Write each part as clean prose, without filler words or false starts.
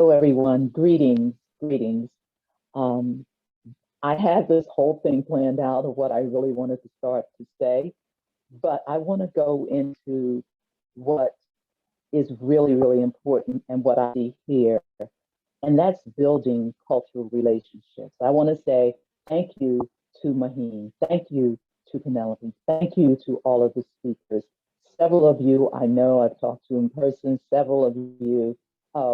Hello, everyone. Greetings, greetings. Um, I had this whole thing planned out of what I really wanted to start to say, but I want to go into what is really, really important and what I see here, and that's building cultural relationships. I want to say thank you to Maheen, thank you to Penelope, thank you to all of the speakers. Several of you I know I've talked to in person, several of you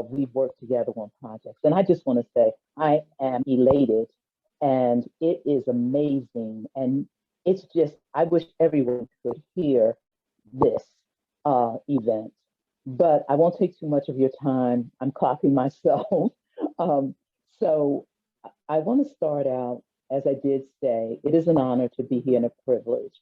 we've worked together on projects. And I just want to say I am elated and it is amazing. And it's just, I wish everyone could hear this event. But I won't take too much of your time. I'm clocking myself. um, so I want to start out, as I did say, it is an honor to be here and a privilege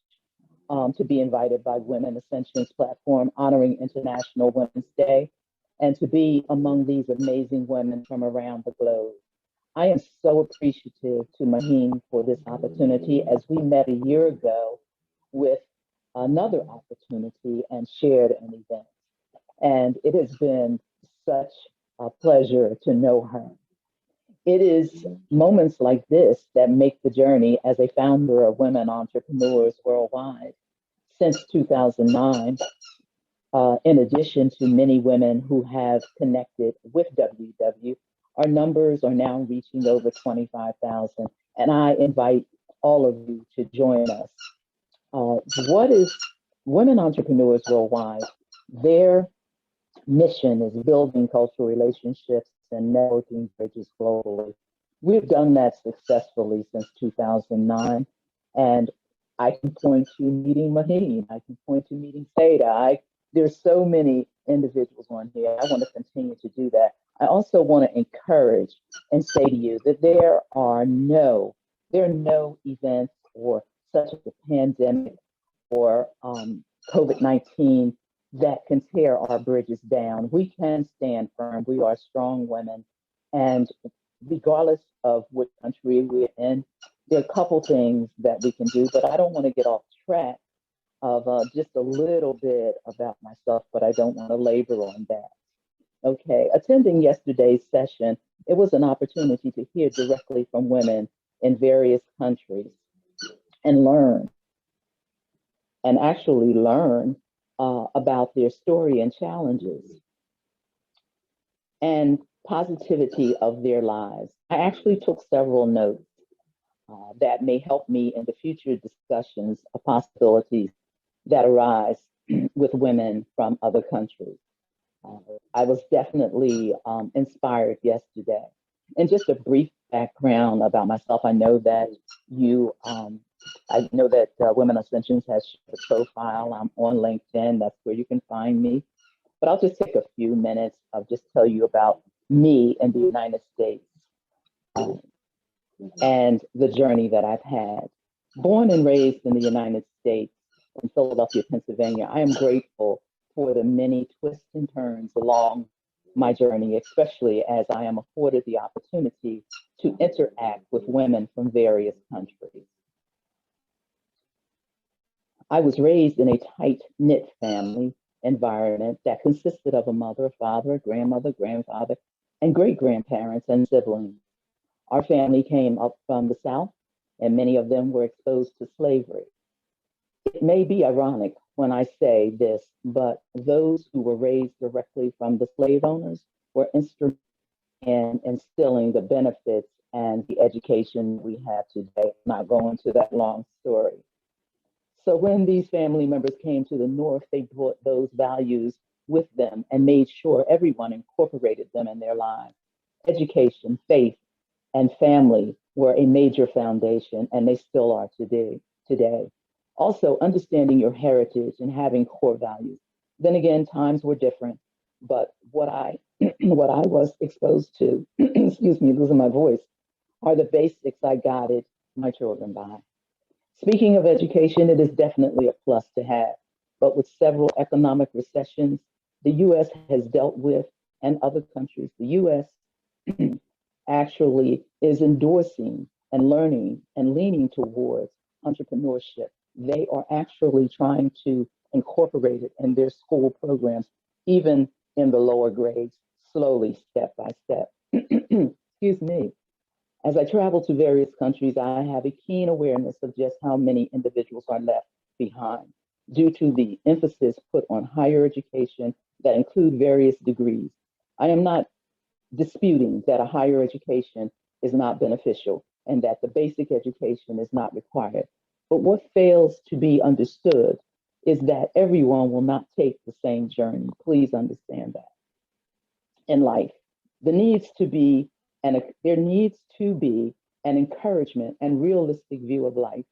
to be invited by WomenAscension's platform honoring International Women's Day and to be among these amazing women from around the globe. I am so appreciative to Maheen for this opportunity as we met a year ago with another opportunity and shared an event. And it has been such a pleasure to know her. It is moments like this that make the journey as a founder of Women Entrepreneurs Worldwide. Since 2009, in addition to many women who have connected with WW, our numbers are now reaching over 25,000. And I invite all of you to join us. What is Women Entrepreneurs Worldwide? Their mission is building cultural relationships and networking bridges globally. We've done that successfully since 2009. And I can point to meeting Maheen, I can point to meeting Seda. There's so many individuals on here. I want to continue to do that. I also want to encourage and say to you that there are no events or such as a pandemic or COVID-19 that can tear our bridges down. We can stand firm. We are strong women. And regardless of what country we're in, there are a couple things that we can do, but I don't want to get off track of just a little bit about myself, but I don't want to labor on that. Okay, attending yesterday's session, it was an opportunity to hear directly from women in various countries and learn, and actually learn about their story and challenges and positivity of their lives. I actually took several notes that may help me in the future discussions of possibilities that arise with women from other countries. I was definitely inspired yesterday. And just a brief background about myself, I know that WomenAscension has shared a profile. I'm on LinkedIn, that's where you can find me. But I'll just take a few minutes of just tell you about me in the United States and the journey that I've had. Born and raised in the United States, in Philadelphia, Pennsylvania, I am grateful for the many twists and turns along my journey, especially as I am afforded the opportunity to interact with women from various countries. I was raised in a tight-knit family environment that consisted of a mother, a father, a grandmother, grandfather, and great-grandparents and siblings. Our family came up from the South, and many of them were exposed to slavery. It may be ironic when I say this, but those who were raised directly from the slave owners were instrumental in instilling the benefits and the education we have today. I'm not going into that long story. So when these family members came to the North, they brought those values with them and made sure everyone incorporated them in their lives. Education, faith, and family were a major foundation, and they still are today. Also, understanding your heritage and having core values. Then again, times were different, but what I was exposed to, excuse me, losing my voice, are the basics I guided my children by. Speaking of education, it is definitely a plus to have, but with several economic recessions the U.S. has dealt with and other countries, the U.S. actually is endorsing and learning and leaning towards entrepreneurship. They are actually trying to incorporate it in their school programs, even in the lower grades. slowly, step by step. Excuse me. As I travel to various countries, I have a keen awareness of just how many individuals are left behind due to the emphasis put on higher education that include various degrees. I am not disputing that a higher education is not beneficial and that the basic education is not required. But what fails to be understood is that everyone will not take the same journey. Please understand that. In life, there needs to be an encouragement and realistic view of life.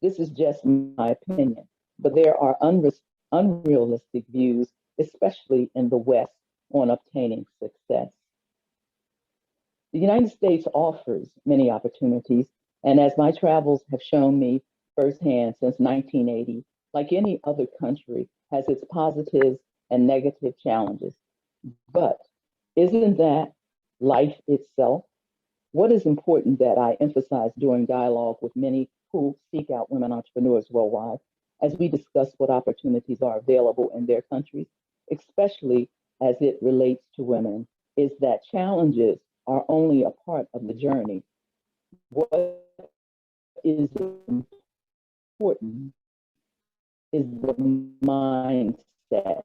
This is just my opinion, but there are unrealistic views, especially in the West, on obtaining success. The United States offers many opportunities, and as my travels have shown me firsthand since 1980, like any other country, has its positives and negative challenges. But isn't that life itself? What is important that I emphasize during dialogue with many who seek out women entrepreneurs worldwide, as we discuss what opportunities are available in their countries, especially as it relates to women, is that challenges are only a part of the journey. What is important is the mindset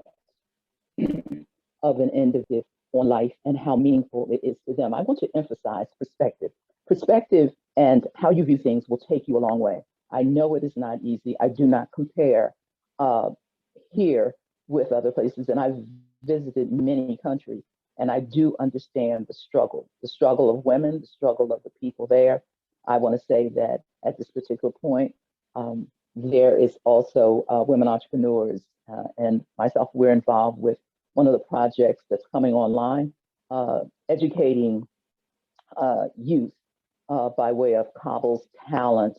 of an individual on life and how meaningful it is to them. I want to emphasize perspective. Perspective and how you view things will take you a long way. I know it is not easy. I do not compare here with other places, and I've visited many countries, and I do understand the struggle of women, the struggle of the people there. I want to say that at this particular point, there is also women entrepreneurs, and myself, we're involved with one of the projects that's coming online, educating youth by way of Kabul's talent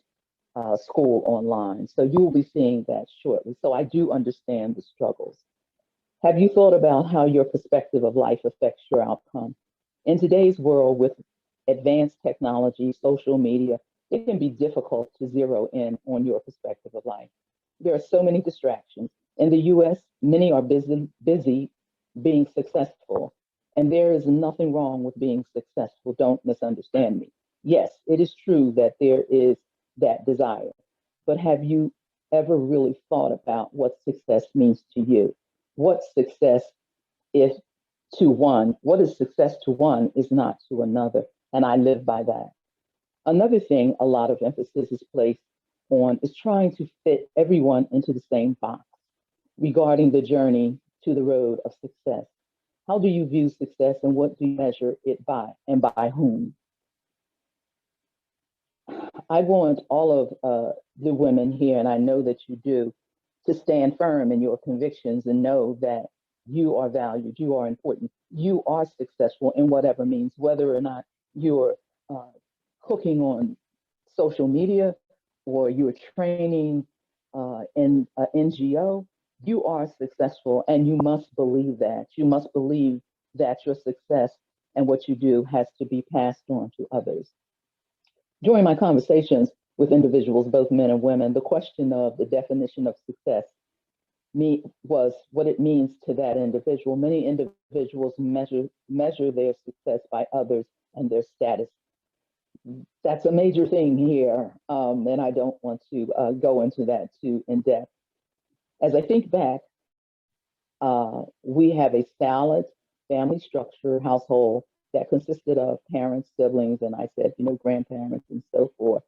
school online. So you will be seeing that shortly. So I do understand the struggles. Have you thought about how your perspective of life affects your outcome? In today's world with advanced technology, social media, it can be difficult to zero in on your perspective of life. There are so many distractions. In the US, many are busy being successful, and there is nothing wrong with being successful. Don't misunderstand me. Yes, it is true that there is that desire, but have you ever really thought about what success means to you? What success is what is success to one is not to another, and I live by that. Another thing a lot of emphasis is placed on is trying to fit everyone into the same box regarding the journey to the road of success. How do you view success and what do you measure it by and by whom? I want all of the women here, and I know that you do, to stand firm in your convictions and know that you are valued, you are important, you are successful in whatever means, whether or not you're cooking on social media or you're training in an NGO, you are successful, and you must believe that. You must believe that your success and what you do has to be passed on to others. During my conversations with individuals, both men and women, the question of the definition of success was what it means to that individual. Many individuals measure their success by others and their status. That's a major thing here, and I don't want to go into that too in depth. As I think back, we have a solid family structure, household that consisted of parents, siblings, and I said, grandparents and so forth,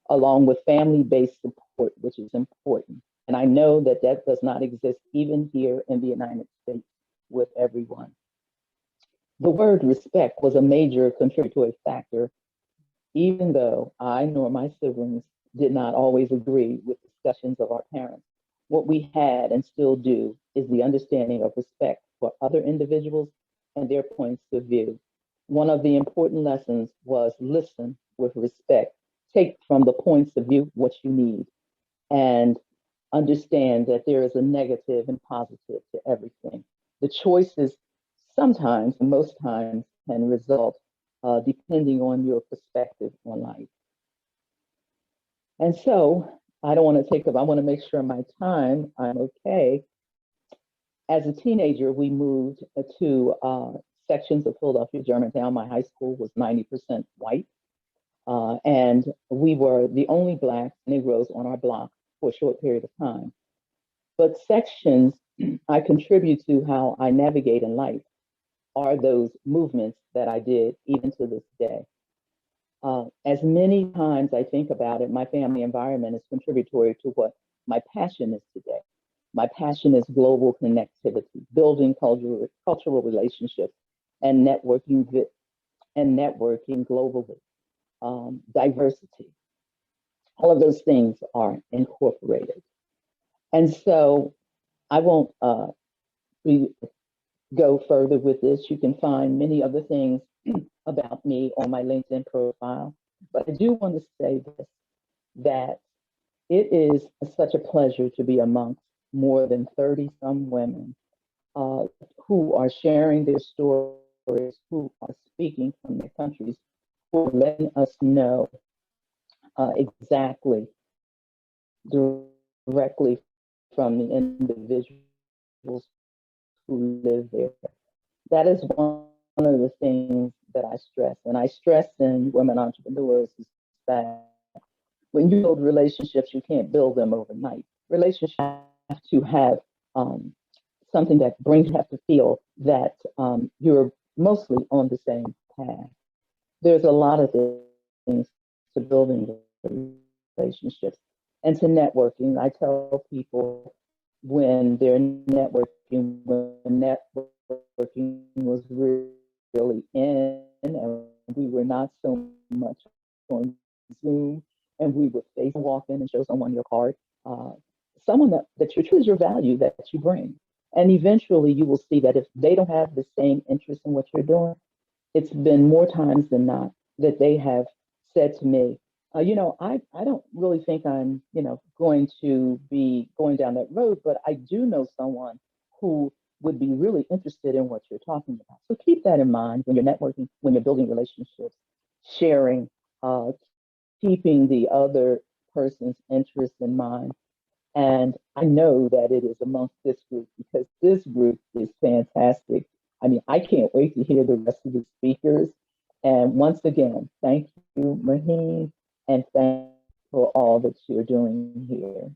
along with family-based support, which is important. And I know that that does not exist even here in the United States with everyone. The word respect was a major contributory factor, even though I nor my siblings did not always agree with discussions of our parents. What we had and still do is the understanding of respect for other individuals and their points of view. One of the important lessons was listen with respect, take from the points of view what you need, and understand that there is a negative and positive to everything. The choices sometimes, most times, can result depending on your perspective on life. And so I don't want to take up, I want to make sure my time, I'm okay. As a teenager, we moved to sections of Philadelphia, Germantown. My high school was 90% white. And we were the only Black Negroes on our block for a short period of time. But sections I contribute to how I navigate in life are those movements that I did even to this day. As many times I think about it, my family environment is contributory to what my passion is today. My passion is global connectivity, building cultural relationships, and networking globally. Diversity, all of those things are incorporated. And so I won't go further with this. You can find many other things about me on my LinkedIn profile. But I do want to say this, that it is such a pleasure to be amongst more than 30 some women who are sharing their stories, who are speaking from their countries, who are letting us know exactly, directly from the individuals who live there. That is one of the things that I stress. And I stress in women entrepreneurs is that when you build relationships, you can't build them overnight. Relationships have to have something that brings you have to feel that you're mostly on the same path. There's a lot of things to building relationships and to networking. I tell people when they're networking, when networking was really in, and we were not so much on Zoom, and we would face walk in and show someone your card, someone that you choose your value that you bring. And eventually you will see that if they don't have the same interest in what you're doing, it's been more times than not that they have said to me, I don't really think I'm, going to be going down that road, but I do know someone who would be really interested in what you're talking about. So keep that in mind when you're networking, when you're building relationships, sharing, keeping the other person's interest in mind. And I know that it is amongst this group because this group is fantastic. I mean, I can't wait to hear the rest of the speakers. And once again, thank you, Maheen, and thank you for all that you're doing here.